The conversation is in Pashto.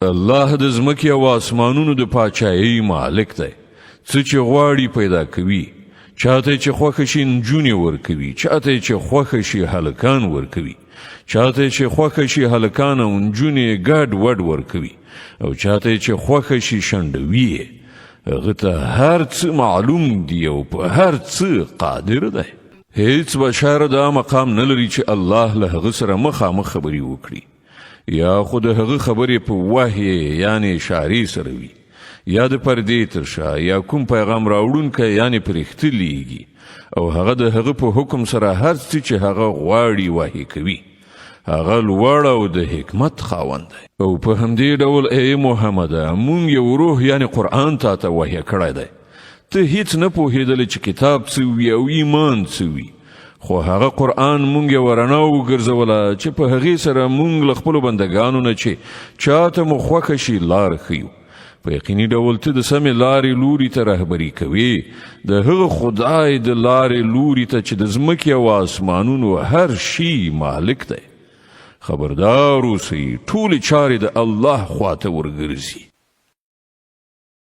الله د ځمکې او اسمانونو د پاچایۍ مالک دی. څه چې غواړي پیدا کوي. چاته چې خوښه شي نجونې ورکوي، چاته چې خوښه شي هلکان ورکوي، چاته چې خوښه شي هلکان او نجونې ګډ وډ ورکوي، او چاته چې خوښه شي شنډوي. هغه ته هر څه معلوم دی او په هر څه قادر دی. هیڅ بشر دا مقام نه لري چې الله له هغه سره مخامخ خبرې وکړي، یا خود هغه خبرې په وحی یعنی اشارې سره وي، یا د پردې تر شا یا کوم پیغام راوړونکی یعنی پرښتې لیږي، او هغه د هغه په حکم سره هر څه چې هغه غواړي وحی کوي. هغه لوړ او د حکمت خاوند دی. او په همدې ډول ای محمده مونږ یو روح یعنی قرآن تا ته وحی کړی دی. ته هیڅ نه پوهېدلی چې کتاب څه وي او ایمان څه وي، خو هغه قرآن مونږ یې ورنا وګرځوله چې په هغې سره مونږ له خپلو بندګانو نه چې چاته مو خوښه شي لار ښیو. په یقیني ډول ته د سمې لارې لوري ته رهبري کوي، د هغه خدای د لارې لوري ته چې د ځمکې او اسمانونو هر شي مالک دی. خبردار اوسئ، ټولې چارې د الله خواته ورګرځي.